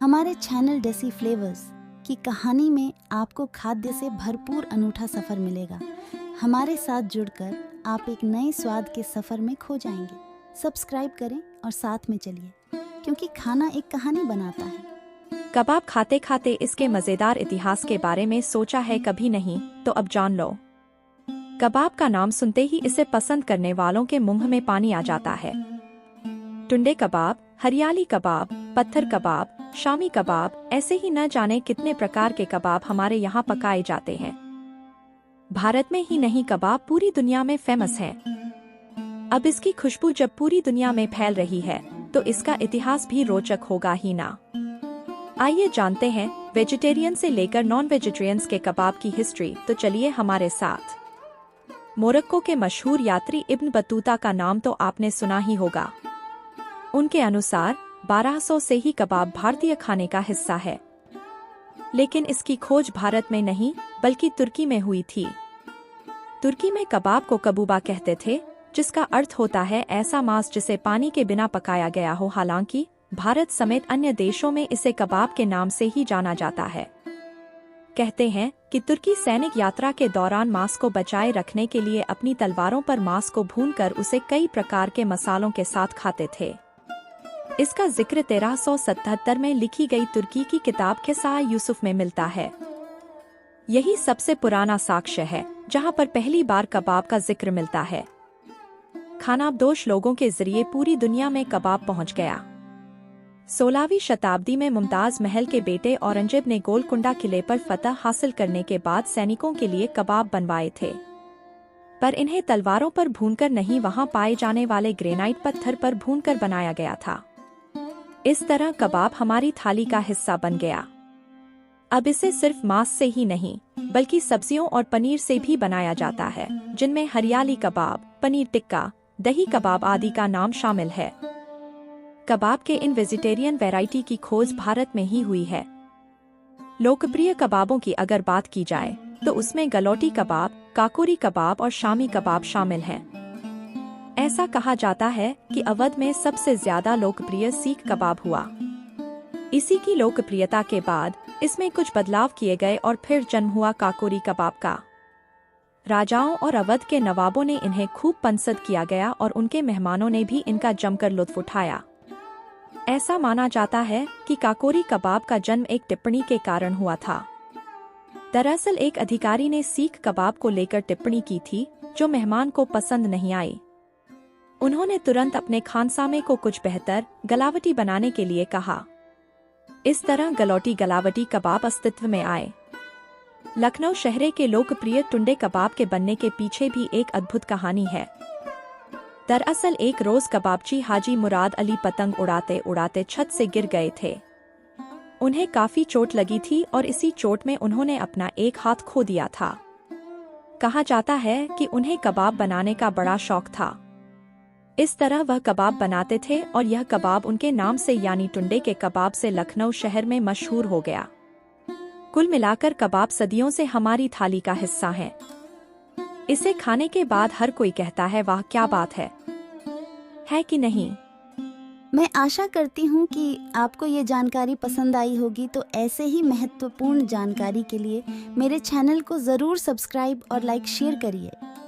हमारे channel deci flavours की कहानी में आपको खाद्य से भरपूर अनूठा सफ़र मिलेगा। हमारे साथ जुड़कर आप एक नए स्वाद के सफ़र में खो जाएंगे। सब्सक्राइब करें और साथ में चलिए, क्योंकि खाना एक कहानी बनाता है। कबाब खाते खाते इसके मज़ेदार इतिहास के बारे में सोचा है कभी नहीं? तो अब जान लो। कबाब का नाम सुनते ही इसे पसंद करने वालों के मुंह में पानी आ जाता है। टुंडे कबाब, हरियाली कबाब, पत्थर कबाब, शामी कबाब, ऐसे ही न जाने कितने प्रकार के कबाब हमारे यहाँ पकाए जाते हैं। भारत में ही नहीं, कबाब पूरी दुनिया में फेमस है। अब इसकी खुशबू जब पूरी दुनिया में फैल रही है तो इसका इतिहास भी रोचक होगा ही ना। आइए जानते हैं वेजिटेरियन से लेकर नॉन वेजिटेरियंस के कबाब की हिस्ट्री। तो चलिए हमारे साथ। मोरक्को के मशहूर यात्री इब्न बतूता का नाम तो आपने सुना ही होगा। उनके अनुसार 1200 से ही कबाब भारतीय खाने का हिस्सा है, लेकिन इसकी खोज भारत में नहीं बल्कि तुर्की में हुई थी। तुर्की में कबाब को कबूबा कहते थे, जिसका अर्थ होता है ऐसा मांस जिसे पानी के बिना पकाया गया हो। हालांकि भारत समेत अन्य देशों में इसे कबाब के नाम से ही जाना जाता है। कहते हैं कि तुर्की सैनिक यात्रा के दौरान मांस को बचाए रखने के लिए अपनी तलवारों पर मांस को भूनकर उसे कई प्रकार के मसालों के साथ खाते थे। इसका जिक्र 1377 में लिखी गई तुर्की की किताब किस्सा यूसुफ में मिलता है। यही सबसे पुराना साक्ष्य है जहां पर पहली बार कबाब का जिक्र मिलता है। खानाबदोश लोगों के जरिए पूरी दुनिया में कबाब पहुंच गया। 16वीं शताब्दी में मुमताज महल के बेटे औरंगजेब ने गोलकुंडा किले पर फतह हासिल करने के बाद सैनिकों के लिए कबाब बनवाए थे, पर इन्हें तलवारों पर भूनकर नहीं, वहां पाए जाने वाले ग्रेनाइट पत्थर पर भूनकर बनाया गया था। इस तरह कबाब हमारी थाली का हिस्सा बन गया। अब इसे सिर्फ मांस से ही नहीं बल्कि सब्जियों और पनीर से भी बनाया जाता है, जिनमें हरियाली कबाब, पनीर टिक्का, दही कबाब आदि का नाम शामिल है। कबाब के इन वेजिटेरियन वैरायटी की खोज भारत में ही हुई है। लोकप्रिय कबाबों की अगर बात की जाए तो उसमें गलौटी कबाब, काकोरी कबाब और शामी कबाब शामिल हैं। ऐसा कहा जाता है कि अवध में सबसे ज्यादा लोकप्रिय सीख कबाब हुआ। इसी की लोकप्रियता के बाद इसमें कुछ बदलाव किए गए और फिर जन्म हुआ काकोरी कबाब का। राजाओं और अवध के नवाबों ने इन्हें खूब पसंद किया गया और उनके मेहमानों ने भी इनका जमकर लुत्फ उठाया। ऐसा माना जाता है कि काकोरी कबाब का जन्म एक टिप्पणी के कारण हुआ था। दरअसल एक अधिकारी ने सीख कबाब को लेकर टिप्पणी की थी जो मेहमान को पसंद नहीं आई। उन्होंने तुरंत अपने खानसामे को कुछ बेहतर गलावटी बनाने के लिए कहा। इस तरह गलौटी गलावटी कबाब अस्तित्व में आए। लखनऊ शहर के लोकप्रिय टुंडे कबाब के बनने के पीछे भी एक अद्भुत कहानी है। दरअसल एक रोज कबाबची हाजी मुराद अली पतंग उड़ाते उड़ाते छत से गिर गए थे। उन्हें काफी चोट लगी थी और इसी चोट में उन्होंने अपना एक हाथ खो दिया था। कहा जाता है कि उन्हें कबाब बनाने का बड़ा शौक था। इस तरह वह कबाब बनाते थे और यह कबाब उनके नाम से यानी टुंडे के कबाब से लखनऊ शहर में मशहूर हो गया। कुल मिलाकर कबाब सदियों से हमारी थाली का हिस्सा है। इसे खाने के बाद हर कोई कहता है, वाह क्या बात है कि नहीं? मैं आशा करती हूँ कि आपको ये जानकारी पसंद आई होगी। तो ऐसे ही महत्वपूर्ण जानकारी के लिए मेरे चैनल को ज़रूर सब्सक्राइब और लाइक शेयर करिए।